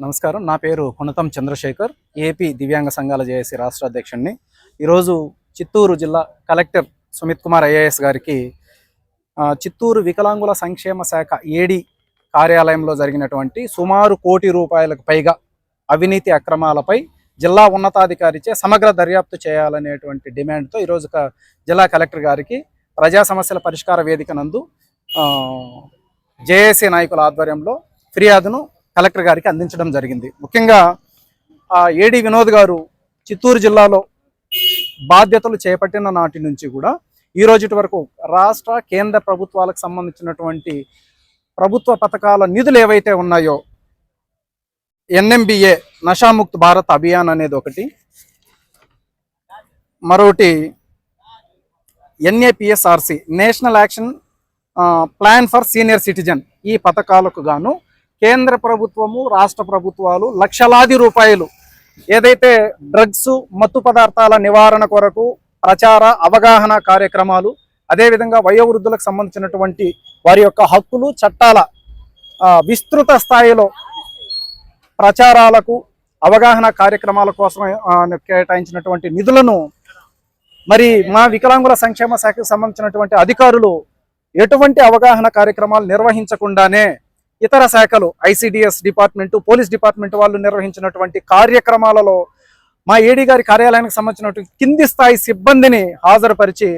నమస్కారం. నా పేరు కొనతం చంద్రశేఖర్, ఏపీ దివ్యాంగ సంఘాల జేఏసీ రాష్ట్ర అధ్యక్షుడిని. ఈరోజు చిత్తూరు జిల్లా కలెక్టర్ సుమిత్ కుమార్ ఐఏఎస్ గారికి చిత్తూరు వికలాంగుల సంక్షేమ శాఖ ఏడీ కార్యాలయంలో జరిగినటువంటి సుమారు ₹1 కోటి పైగా అవినీతి అక్రమాలపై జిల్లా ఉన్నతాధికారిచే సమగ్ర దర్యాప్తు చేయాలనేటువంటి డిమాండ్తో ఈరోజు జిల్లా కలెక్టర్ గారికి ప్రజా సమస్యల పరిష్కార వేదిక నందు జేఏసీ నాయకుల ఆధ్వర్యంలో ఫిర్యాదును కలెక్టర్ గారికి అందించడం జరిగింది. ముఖ్యంగా ఏడీ వినోద్ గారు చిత్తూరు జిల్లాలో బాధ్యతలు చేపట్టిన నాటి నుంచి కూడా ఈ రోజు వరకు రాష్ట్ర కేంద్ర ప్రభుత్వాలకు సంబంధించినటువంటి ప్రభుత్వ పథకాల నిధులు ఏవైతే ఉన్నాయో NMBA నషాముక్త్ భారత్ అభియాన్ అనేది ఒకటి, మరొకటి NAPSRC national action plan for senior citizen, ఈ పథకాలకు గాను కేంద్ర ప్రభుత్వము రాష్ట్ర ప్రభుత్వాలు లక్షలాది రూపాయలు ఏదైతే డ్రగ్స్ మత్తు పదార్థాల నివారణ కొరకు ప్రచార అవగాహన కార్యక్రమాలు, అదేవిధంగా వయోవృద్ధులకు సంబంధించినటువంటి వారి యొక్క హక్కులు చట్టాల విస్తృత స్థాయిలో ప్రచారాలకు అవగాహన కార్యక్రమాల కోసం కేటాయించినటువంటి నిధులను మరి మా వికలాంగుల సంక్షేమ శాఖకు సంబంధించినటువంటి అధికారులు ఎటువంటి అవగాహన కార్యక్రమాలు నిర్వహించకుండానే ఇతర శాఖలు ICDS డిపార్ట్మెంటు, పోలీస్ డిపార్ట్మెంట్ వాళ్ళు నిర్వహించినటువంటి కార్యక్రమాలలో మా ఏడీ గారి కార్యాలయానికి సంబంధించినటువంటి కింది స్థాయి సిబ్బందిని హాజరుపరిచి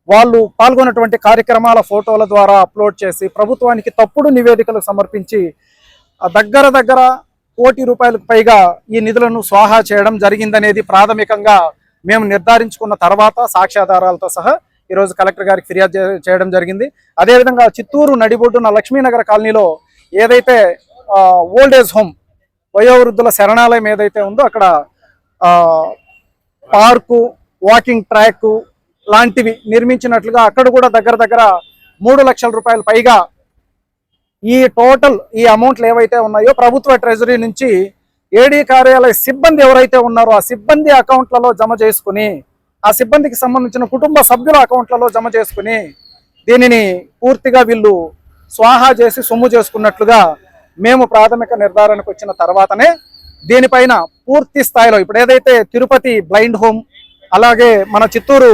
వాళ్ళు పాల్గొన్నటువంటి కార్యక్రమాల ఫోటోల ద్వారా అప్లోడ్ చేసి ప్రభుత్వానికి తప్పుడు నివేదికలు సమర్పించి దగ్గర ₹1 కోటి పైగా ఈ నిధులను స్వాహా చేయడం జరిగిందనేది ప్రాథమికంగా మేము నిర్ధారించుకున్న తర్వాత సాక్ష్యాధారాలతో సహా ఈరోజు కలెక్టర్ గారికి ఫిర్యాదు చేయడం జరిగింది. అదేవిధంగా చిత్తూరు నడిబొడ్డున లక్ష్మీనగర్ కాలనీలో ఏదైతే ఓల్డేజ్ హోమ్ వయోవృద్ధుల శరణాలయం ఏదైతే ఉందో అక్కడ పార్కు, వాకింగ్ ట్రాక్ లాంటివి నిర్మించినట్లుగా అక్కడ కూడా దగ్గర ₹3 లక్షల పైగా ఈ అమౌంట్లు ఏవైతే ఉన్నాయో ప్రభుత్వ ట్రెజరీ నుంచి ఏడీ కార్యాలయ సిబ్బంది ఎవరైతే ఉన్నారో ఆ సిబ్బంది అకౌంట్లలో జమ చేసుకుని, ఆ సిబ్బందికి సంబంధించిన కుటుంబ సభ్యుల అకౌంట్లలో జమ చేసుకుని దీనిని పూర్తిగా వీళ్ళు స్వాహా చేసి సొమ్ము చేసుకున్నట్లుగా మేము ప్రాథమిక నిర్ధారణకు వచ్చిన తర్వాతనే దీనిపైన పూర్తి స్థాయిలో ఇప్పుడు ఏదైతే తిరుపతి బ్లైండ్ హోమ్, అలాగే మన చిత్తూరు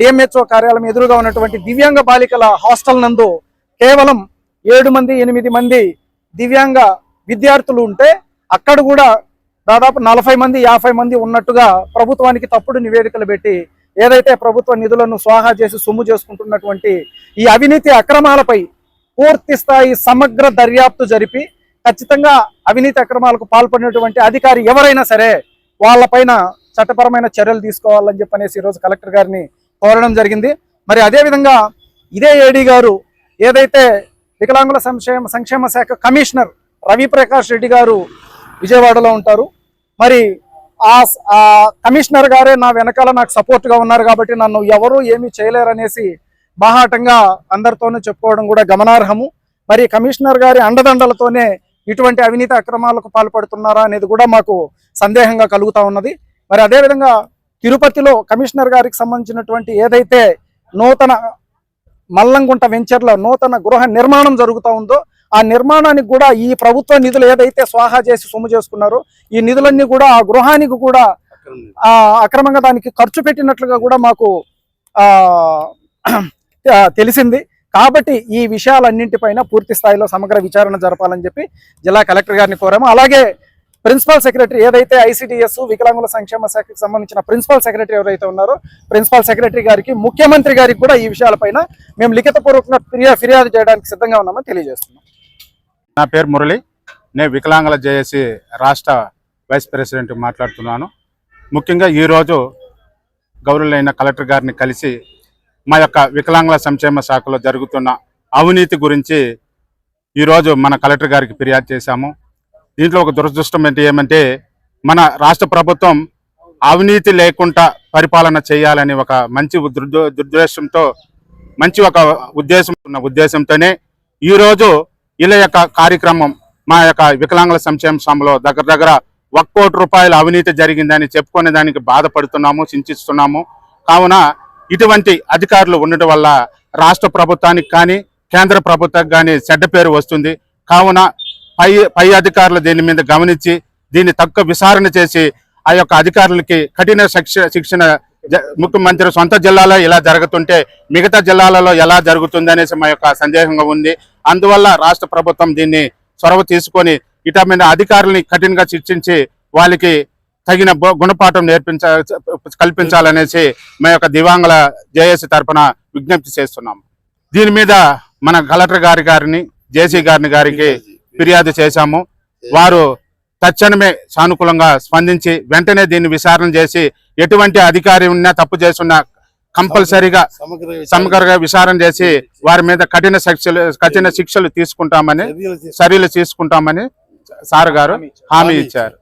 DMHO కార్యాలయం ఎదురుగా ఉన్నటువంటి దివ్యాంగ బాలికల హాస్టల్ నందు కేవలం 7-8 మంది దివ్యాంగ విద్యార్థులు ఉంటే అక్కడ కూడా దాదాపు 40-50 మంది ఉన్నట్టుగా ప్రభుత్వానికి తప్పుడు నివేదికలు పెట్టి ఏదైతే ప్రభుత్వ నిధులను స్వాహా చేసి సొమ్ము చేసుకుంటున్నటువంటి ఈ అవినీతి అక్రమాలపై పూర్తి స్థాయి సమగ్ర దర్యాప్తు జరిపి ఖచ్చితంగా అవినీతి అక్రమాలకు పాల్పడినటువంటి అధికారి ఎవరైనా సరే వాళ్ళపైన చట్టపరమైన చర్యలు తీసుకోవాలని చెప్పనేసి ఈరోజు కలెక్టర్ గారిని కోరడం జరిగింది. మరి అదేవిధంగా ఇదే ఏడీ గారు ఏదైతే వికలాంగుల సంక్షేమ శాఖ కమిషనర్ రవిప్రకాష్ రెడ్డి గారు విజయవాడలో ఉంటారు, మరి ఆ కమిషనర్ గారే నా వెనకాల నాకు సపోర్ట్గా ఉన్నారు కాబట్టి నన్ను ఎవరు ఏమీ చేయలేరనేసి బాహాటంగా అందరితోనూ చెప్పుకోవడం కూడా గమనార్హము. మరి కమిషనర్ గారి అండదండలతోనే ఇటువంటి అవినీతి అక్రమాలకు పాల్పడుతున్నారా అనేది కూడా మాకు సందేహంగా కలుగుతా ఉన్నది. మరి అదేవిధంగా తిరుపతిలో కమిషనర్ గారికి సంబంధించినటువంటి ఏదైతే నూతన మల్లంగుంట వెంచర్లో నూతన గృహ నిర్మాణం జరుగుతూ ఉందో ఆ నిర్మాణానికి కూడా ఈ ప్రభుత్వ నిధులు ఏదైతే స్వాహా చేసి సొమ్ము చేసుకున్నారో ఈ నిధులన్నీ కూడా ఆ గృహానికి కూడా అక్రమంగా దానికి ఖర్చు పెట్టినట్లుగా కూడా మాకు తెలిసింది. కాబట్టి ఈ విషయాలన్నింటిపైన పూర్తి స్థాయిలో సమగ్ర విచారణ జరపాలని చెప్పి జిల్లా కలెక్టర్ గారిని కోరాము. అలాగే ప్రిన్సిపల్ సెక్రటరీ ఏదైతే ICDS వికలాంగుల సంక్షేమ శాఖకు సంబంధించిన ప్రిన్సిపల్ సెక్రటరీ ఎవరైతే ఉన్నారో ప్రిన్సిపల్ సెక్రటరీ గారికి, ముఖ్యమంత్రి గారికి కూడా ఈ విషయాలపైన మేము లిఖితపూర్వకంగా ఫిర్యాదు చేయడానికి సిద్ధంగా ఉన్నామని తెలియజేస్తున్నాం. నా పేరు మురళి, నేను వికలాంగుల జేఏసీ రాష్ట్ర వైస్ ప్రెసిడెంట్ మాట్లాడుతున్నాను. ముఖ్యంగా ఈరోజు గౌరవులైన కలెక్టర్ గారిని కలిసి మా యొక్క వికలాంగుల సంక్షేమ శాఖలో జరుగుతున్న అవినీతి గురించి ఈరోజు మన కలెక్టర్ గారికి ఫిర్యాదు చేశాము. దీంట్లో ఒక దురదృష్టం ఏమంటే మన రాష్ట్ర ప్రభుత్వం అవినీతి లేకుండా పరిపాలన చేయాలని ఒక మంచి దుర్దేశంతో మంచి ఒక ఉద్దేశంతోనే ఈరోజు ఇలా యొక్క కార్యక్రమం మా యొక్క వికలాంగుల సంక్షేమ శాఖలో దగ్గర ₹1 కోటి అవినీతి జరిగిందని చెప్పుకునే దానికి బాధపడుతున్నాము, చింతిస్తున్నాము. కావున ఇటువంటి అధికారులు ఉండడం వల్ల రాష్ట్ర ప్రభుత్వానికి కానీ కేంద్ర ప్రభుత్వానికి కానీ చెడ్డ పేరు వస్తుంది. కావున పై అధికారులు దీని మీద గమనించి దీన్ని తక్కువ విచారణ చేసి ఆ యొక్క అధికారులకి కఠిన శిక్షణ ముఖ్యమంత్రి సొంత జిల్లాలో ఇలా జరుగుతుంటే మిగతా జిల్లాలలో ఎలా జరుగుతుంది అనేసి మా యొక్క సందేహంగా ఉంది. అందువల్ల రాష్ట్ర ప్రభుత్వం దీన్ని చొరవ తీసుకొని ఇటమైన అధికారులని కఠినంగా శిక్షించి వాళ్ళకి తగిన గుణపాఠం కల్పించాలనేసి మా యొక్క దివ్యాంగుల జేఏసీ తరఫున విజ్ఞప్తి చేస్తున్నాం. దీని మీద మన కలెక్టర్ గారిని జేసీ గారికి ఫిర్యాదు చేశాము. వారు తక్షణమే సానుకూలంగా స్పందించి వెంటనే దీన్ని విచారణ చేసి ఎటువంటి అధికారి ఉన్నా తప్పు చేస్తున్నా కంపల్సరీగా సమగ్రంగా విచారణ చేసి వారి మీద కఠిన శిక్షలు తీసుకుంటామని చర్యలు తీసుకుంటామని సార్ గారు హామీ ఇచ్చారు.